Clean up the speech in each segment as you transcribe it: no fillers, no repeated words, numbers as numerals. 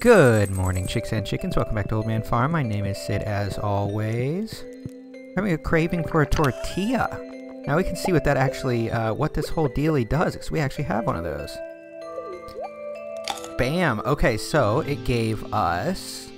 Good morning, chicks and chickens. Welcome back to Old Man Farm. My name is Sid, as always. Having a craving for a tortilla. Now we can see what that actually, what this whole dealie does, because we actually have one of those. Bam! Okay, so it gave us,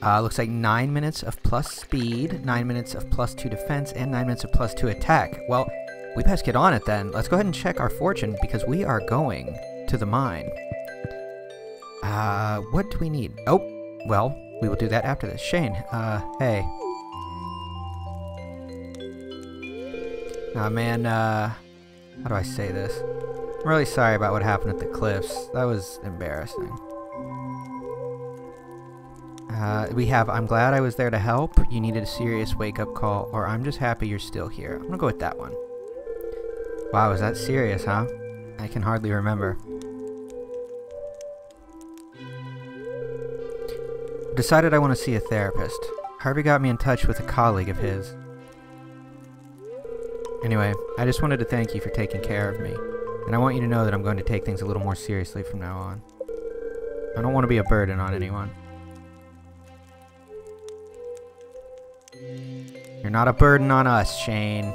looks like 9 minutes of plus speed, 9 minutes of plus 2 defense, and 9 minutes of plus 2 attack. Well, we best get on it then. Let's go ahead and check our fortune, because we are going to the mine. What do we need? Oh, well, we will do that after this. Shane, hey. Man, how do I say this? I'm really sorry about what happened at the cliffs. That was embarrassing. We have, I'm glad I was there to help. You needed a serious wake-up call, or I'm just happy you're still here. I'm gonna go with that one. Wow, is that serious, huh? I can hardly remember. Decided I want to see a therapist. Harvey got me in touch with a colleague of his. Anyway, I just wanted to thank you for taking care of me. And I want you to know that I'm going to take things a little more seriously from now on. I don't want to be a burden on anyone. You're not a burden on us, Shane.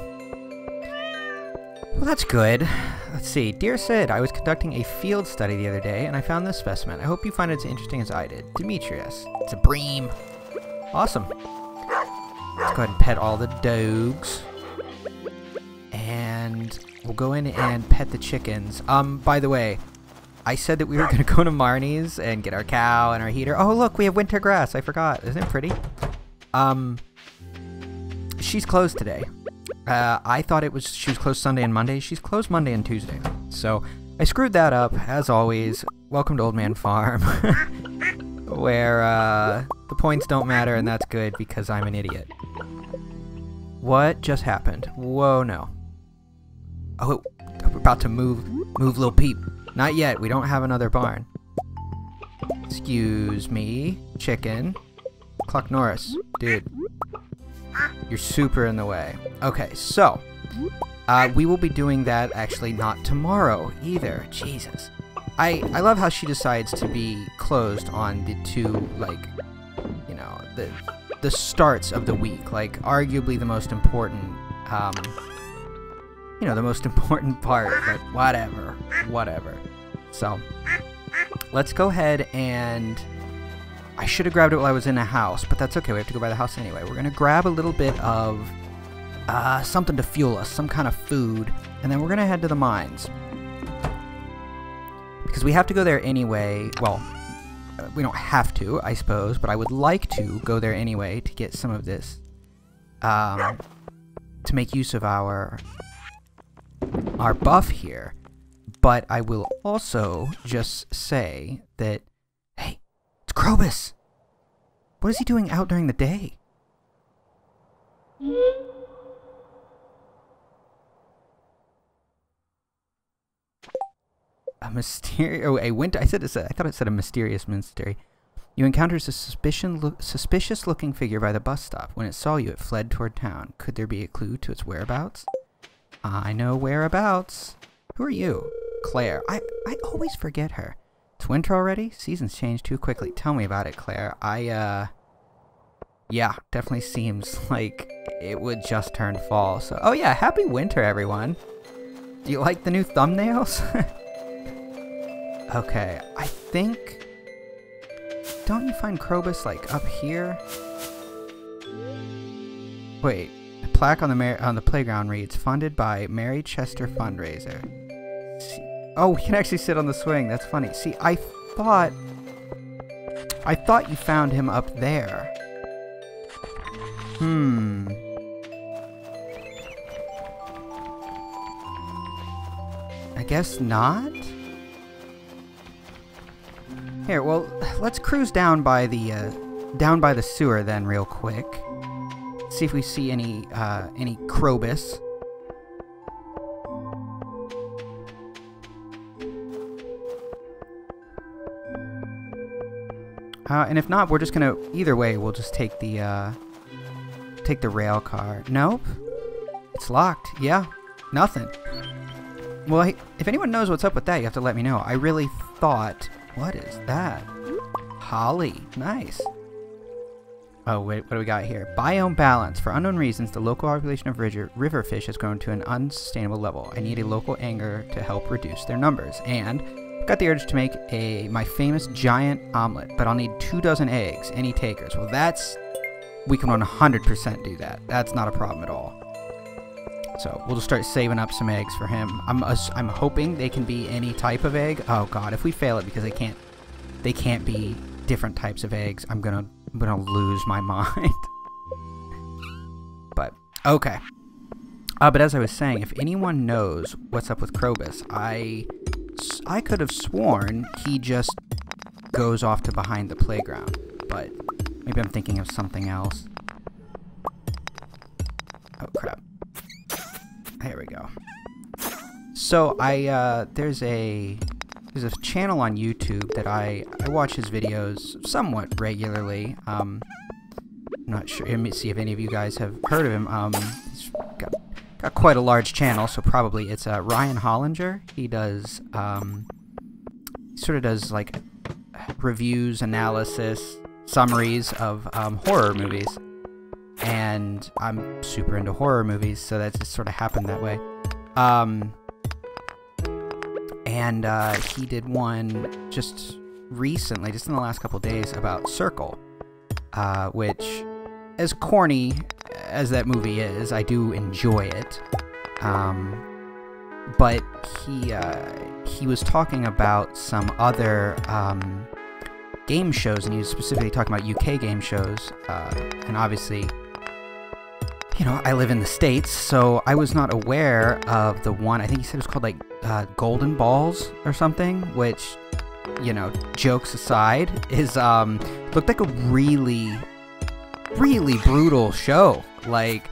Well, that's good. Let's see. Dear Sid, I was conducting a field study the other day, and I found this specimen. I hope you find it as interesting as I did. Demetrius. It's a bream. Awesome. Let's go ahead and pet all the dogs. And we'll go in and pet the chickens. By the way, I said that we were going to go to Marnie's and get our cow and our heater. Oh, look, we have winter grass. I forgot. Isn't it pretty? She's closed today. I thought she was closed Sunday and Monday. She's closed Monday and Tuesday. So I screwed that up, as always. Welcome to Old Man Farm, where the points don't matter, and that's good because I'm an idiot. What just happened? Whoa, no. Oh, we're about to move little peep. Not yet. We don't have another barn. Excuse me, chicken. Cluck Norris, dude. You're super in the way. Okay, so we will be doing that actually not tomorrow either. Jesus. I love how she decides to be closed on the two, like, you know, the starts of the week. Like, arguably the most important, you know, the most important part, but whatever. So, let's go ahead and... I should have grabbed it while I was in the house, but that's okay. We have to go by the house anyway. We're going to grab a little bit of something to fuel us, some kind of food, and then we're going to head to the mines. Because we have to go there anyway. Well, we don't have to, I suppose, but I would like to go there anyway to get some of this, to make use of our buff here. But I will also just say that, hey, it's Krobus! What is he doing out during the day? I thought it said a mysterious mystery. You encountered a suspicious-looking figure by the bus stop. When it saw you, it fled toward town. Could there be a clue to its whereabouts? I know whereabouts. Who are you? Claire. I always forget her. It's winter already? Seasons change too quickly. Tell me about it, Claire. Yeah, definitely seems like it would just turn fall. So, oh yeah, happy winter, everyone. Do you like the new thumbnails? Okay, I think... Don't you find Krobus, like, up here? Wait, the plaque on the playground reads, funded by Mary Chester Fundraiser. Oh, we can actually sit on the swing. That's funny. See, I thought you found him up there. I guess not? Here, well, let's cruise down by the sewer then real quick. See if we see any Krobus. And if not, we're just gonna, either way, we'll just take the rail car. Nope. It's locked. Yeah. Nothing. Well, if anyone knows what's up with that, you have to let me know. I really thought... What is that? Holly. Nice. Oh, wait, what do we got here? Biome balance. For unknown reasons, the local population of river fish has grown to an unsustainable level. I need a local angler to help reduce their numbers. And I've got the urge to make my famous giant omelet, but I'll need 24 eggs. Any takers? Well, we can 100% do that. That's not a problem at all. So we'll just start saving up some eggs for him. I'm hoping they can be any type of egg. Oh god, if we fail it because they can't be different types of eggs, I'm gonna lose my mind. But okay. But as I was saying, if anyone knows what's up with Krobus, I could have sworn he just goes off to behind the playground, but maybe I'm thinking of something else. Oh crap. There we go. So there's a channel on YouTube that I watch his videos somewhat regularly. I'm not sure. Let me see if any of you guys have heard of him. He's got quite a large channel, so probably it's Ryan Hollinger. He does sort of does like reviews, analysis, summaries of horror movies. And I'm super into horror movies, so that just sort of happened that way. He did one just recently, just in the last couple days, about Circle, which, as corny as that movie is, I do enjoy it. But he was talking about some other game shows, and he was specifically talking about UK game shows, and obviously, you know, I live in the States, so I was not aware of the one, I think he said it was called, like, Golden Balls or something, which, you know, jokes aside, is, looked like a really, really brutal show. Like,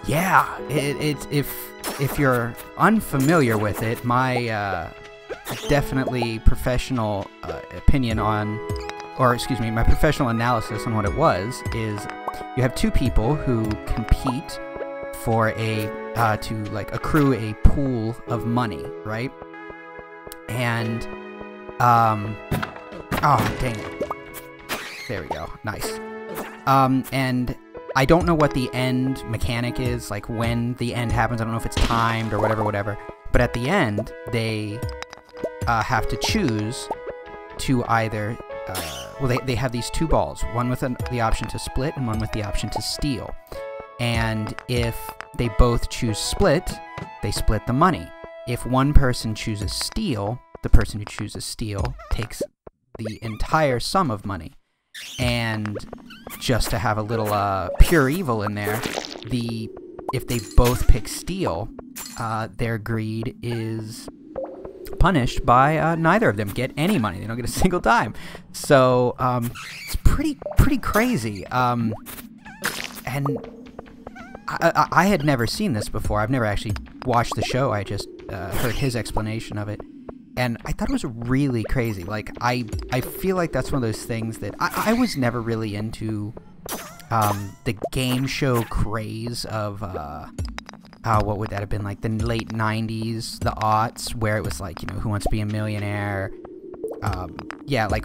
yeah, if you're unfamiliar with it, my, definitely professional, opinion on, or excuse me, my professional analysis on what it was, is you have two people who compete for to like accrue a pool of money, right? And, oh, dang it. There we go. Nice. And I don't know what the end mechanic is, like when the end happens. I don't know if it's timed or whatever. But at the end, they have to choose to either... well, they have these two balls, one with the option to split and one with the option to steal. And if they both choose split, they split the money. If one person chooses steal, the person who chooses steal takes the entire sum of money. And just to have a little pure evil in there, if they both pick steal, their greed is punished by neither of them get any money. They don't get a single dime. So it's pretty crazy. And I had never seen this before. I've never actually watched the show. I just heard his explanation of it, and I thought it was really crazy. Like I feel like that's one of those things that I was never really into the game show craze of what would that have been, like the late 90s, the aughts, where it was like, you know, Who Wants to Be a Millionaire, yeah, like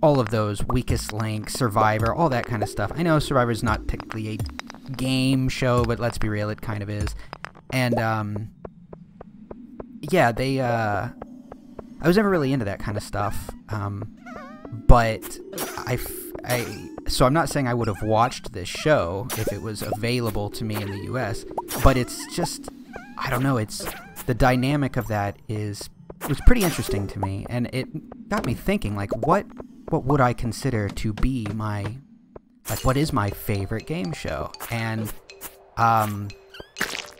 all of those, Weakest Link, Survivor, all that kind of stuff. I know Survivor's not technically a game show, but let's be real, it kind of is. And yeah, I was never really into that kind of stuff, but so I'm not saying I would have watched this show if it was available to me in the US, but it's just, I don't know, it's, the dynamic of that was pretty interesting to me, and it got me thinking, like, what would I consider to be my, like, what is my favorite game show? And,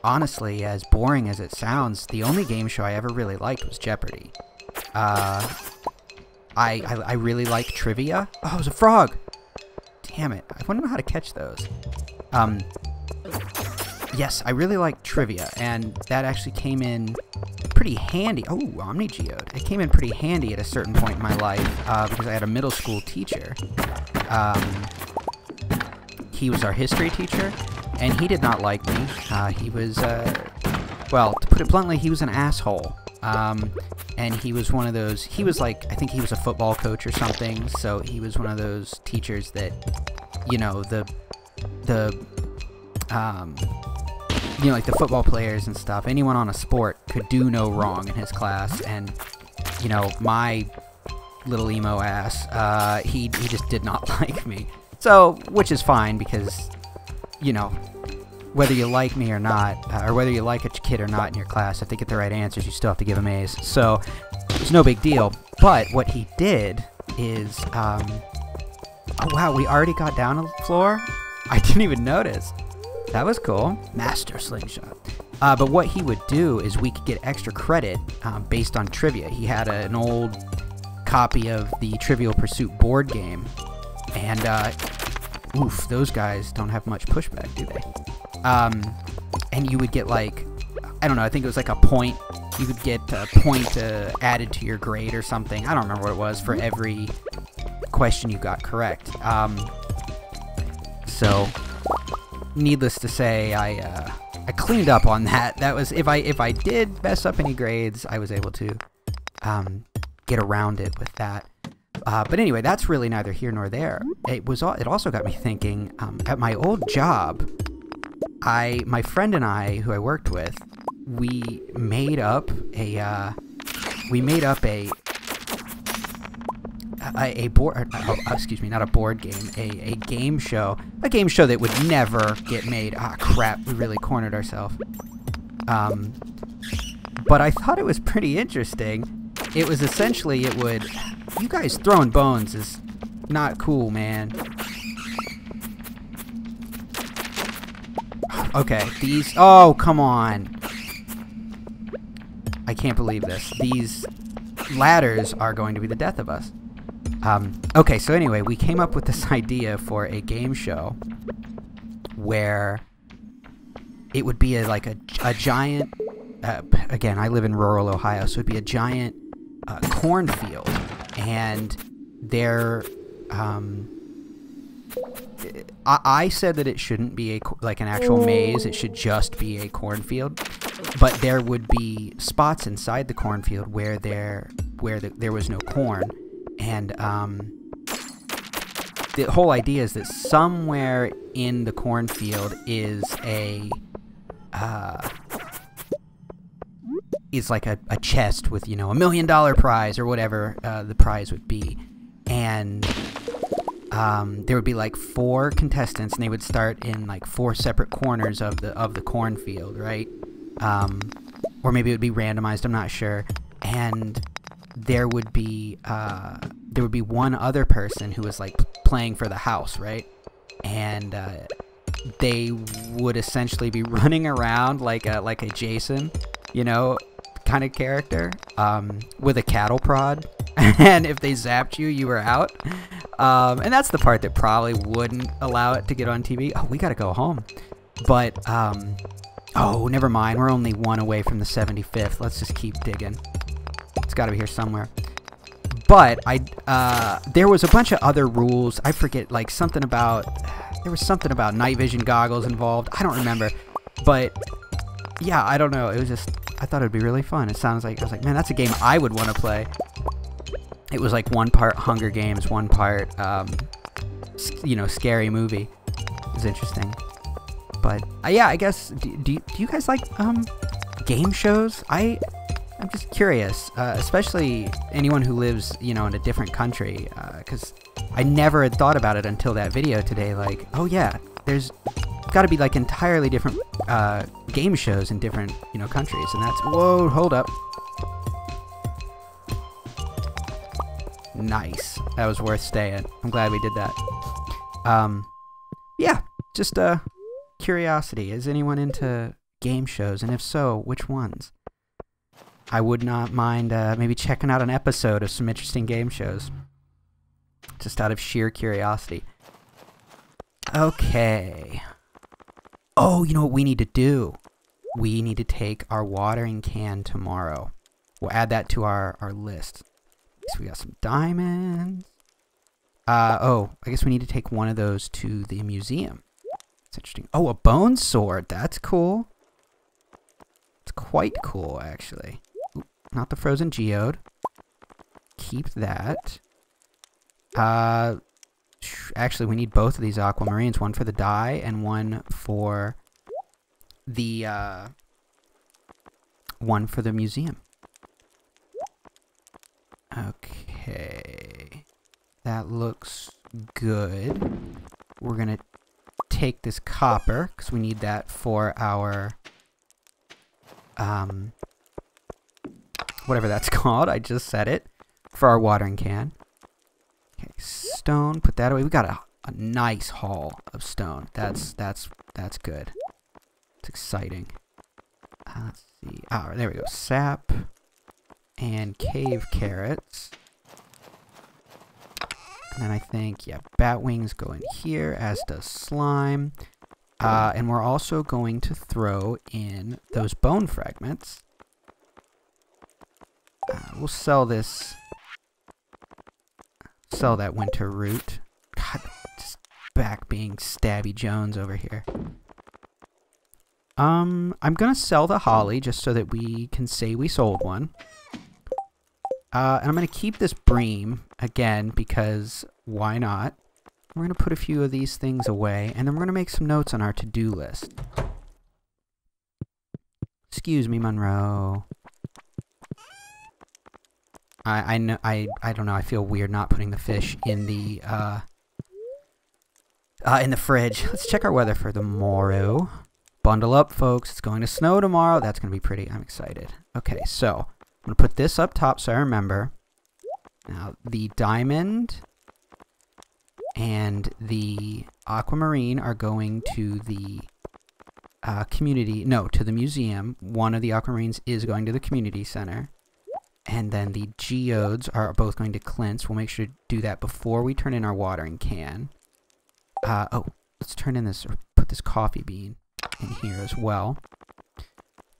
honestly, as boring as it sounds, the only game show I ever really liked was Jeopardy! I really like trivia. Oh, it was a frog! Damn it. I want to know how to catch those. Yes, I really like trivia, and that actually came in pretty handy. Oh, OmniGeode. It came in pretty handy at a certain point in my life, because I had a middle school teacher. He was our history teacher, and he did not like me. He was, well, to put it bluntly, he was an asshole. and he was one of those, he was like, I think he was a football coach or something, so he was one of those teachers that, you know, you know, like the football players and stuff, anyone on a sport could do no wrong in his class, and, you know, my little emo ass, he just did not like me. So, which is fine, because, you know, whether you like me or not, or whether you like a kid or not in your class, if they get the right answers, you still have to give them A's. So, it's no big deal. But what he did is, oh wow, we already got down to the floor? I didn't even notice. That was cool. Master Slingshot. But what he would do is we could get extra credit based on trivia. He had an old copy of the Trivial Pursuit board game, and oof, those guys don't have much pushback, do they? And you would get, like, I don't know, I think it was like a point. You could get a point added to your grade or something. I don't remember what it was for every question you got correct. So, needless to say, I cleaned up on that. That was, if I did mess up any grades, I was able to get around it with that. But anyway, that's really neither here nor there. It also got me thinking. At my old job, my friend and I, who I worked with, we made up a board, excuse me, not a board game, a game show that would never get made. Ah, crap, we really cornered ourselves. But I thought it was pretty interesting. It was essentially, you guys throwing bones is not cool, man. Okay, oh, come on. I can't believe this. These ladders are going to be the death of us. Okay, so anyway, we came up with this idea for a game show where it would be like a giant, again, I live in rural Ohio, so it'd be a giant cornfield, and there, I said that it shouldn't be like an actual maze, it should just be a cornfield, but there would be spots inside the cornfield where there was no corn, and the whole idea is that somewhere in the cornfield is like a chest with, you know, $1 million prize or whatever the prize would be, and there would be like 4 contestants, and they would start in like 4 separate corners of the cornfield, right? Or maybe it would be randomized, I'm not sure. And there would be one other person who was like playing for the house, right? And they would essentially be running around like a Jason, you know, kind of character, with a cattle prod. And if they zapped you, you were out. And that's the part that probably wouldn't allow it to get on TV. Oh, we gotta go home. But, oh, never mind. We're only 1 away from the 75th. Let's just keep digging. It's gotta be here somewhere. But, there was a bunch of other rules. I forget, like, there was something about night vision goggles involved. I don't remember. But, yeah, I don't know. It was just, I thought it would be really fun. It sounds like, I was like, man, that's a game I would want to play. It was like 1 part Hunger Games, 1 part, you know, scary movie. It was interesting. But, yeah, I guess, do you guys like, game shows? I'm just curious, especially anyone who lives, you know, in a different country, because I never had thought about it until that video today, like, oh yeah, there's got to be like entirely different, game shows in different, you know, countries, and that's, whoa, hold up. Nice. That was worth staying. I'm glad we did that. Yeah, just curiosity. Is anyone into game shows? And if so, which ones? I would not mind maybe checking out an episode of some interesting game shows. Just out of sheer curiosity. Okay. Oh, you know what we need to do? We need to take our watering can tomorrow. We'll add that to our list. So we got some diamonds. Oh, I guess we need to take one of those to the museum. It's interesting. Oh, a bone sword. That's cool. It's quite cool, actually. Ooh, not the frozen geode. Keep that. Actually, we need both of these aquamarines. One for the dye and one for the museum. Okay. That looks good. We're gonna take this copper, because we need that for our whatever that's called. I just said it. For our watering can. Okay, stone, put that away. We got a nice haul of stone. That's good. It's exciting. Let's see. Oh, there we go. Sap and cave carrots. And then I think, yeah, bat wings go in here, as does slime. And we're also going to throw in those bone fragments. We'll sell this. Sell that winter root. God, just back being Stabby Jones over here. I'm gonna sell the holly just so that we can say we sold one. And I'm gonna keep this bream again because why not? We're gonna put a few of these things away, and then we're gonna make some notes on our to-do list. Excuse me, Monroe. I know, I don't know, I feel weird not putting the fish in the fridge. Let's check our weather for tomorrow. Bundle up, folks. It's going to snow tomorrow. That's going to be pretty. I'm excited. Okay, so I'm going to put this up top so I remember. Now, the diamond and the aquamarine are going to the to the museum. One of the aquamarines is going to the community center. And then the geodes are both going to Clint's. We'll make sure to do that before we turn in our watering can. Oh, let's turn in this, or put this coffee bean in here as well.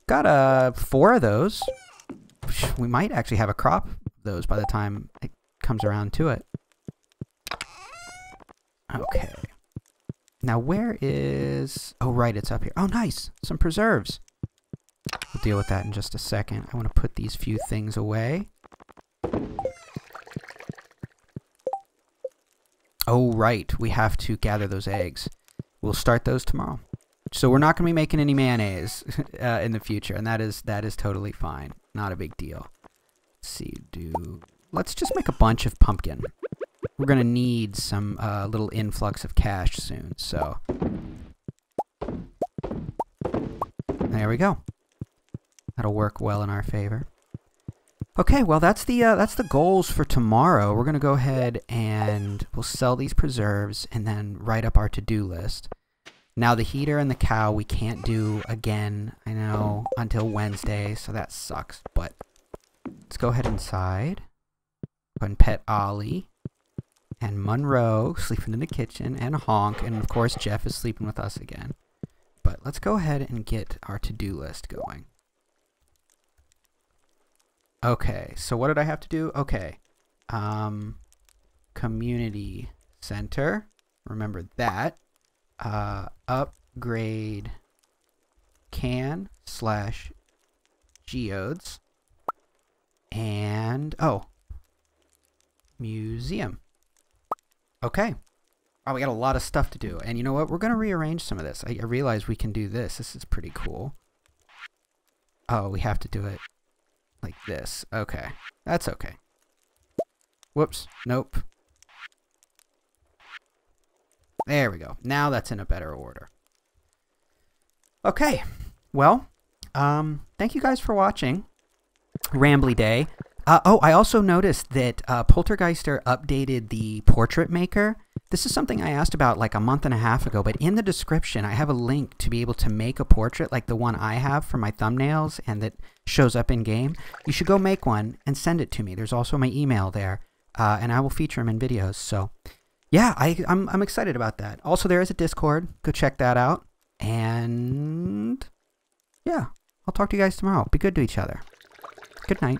Got 4 of those. We might actually have a crop of those by the time it comes around to it. Okay. Now where is... Oh, right, it's up here. Oh, nice. Some preserves. We'll deal with that in just a second. I want to put these few things away. Oh, right. We have to gather those eggs. We'll start those tomorrow. So we're not going to be making any mayonnaise in the future, and that is totally fine. Not a big deal. Let's see. Let's just make a bunch of pumpkin. We're going to need some little influx of cash soon, so... There we go. That'll work well in our favor. Okay, well that's the goals for tomorrow. We're gonna go ahead and we'll sell these preserves and then write up our to-do list. Now the heater and the cow we can't do again, I know, until Wednesday, so that sucks. But let's go ahead inside. Go ahead and pet Ollie and Monroe sleeping in the kitchen, and Honk, and of course Jeff is sleeping with us again. But let's go ahead and get our to-do list going. Okay, so what did I have to do? Okay. Community center. Remember that. Upgrade can/geodes. And, oh. Museum. Okay. Oh, we got a lot of stuff to do. And you know what? We're going to rearrange some of this. I realize we can do this. This is pretty cool. Oh, we have to do it like this. Okay. That's okay. Whoops. Nope. There we go. Now that's in a better order. Okay. Well, thank you guys for watching. Rambly Day. Oh, I also noticed that Poltergeister updated the portrait maker. This is something I asked about like a month and a half ago, but in the description I have a link to be able to make a portrait like the one I have for my thumbnails and that shows up in game. You should go make one and send it to me. There's also my email there, and I will feature them in videos. So yeah, I'm excited about that. Also, there is a Discord. Go check that out. And yeah, I'll talk to you guys tomorrow. Be good to each other. Good night.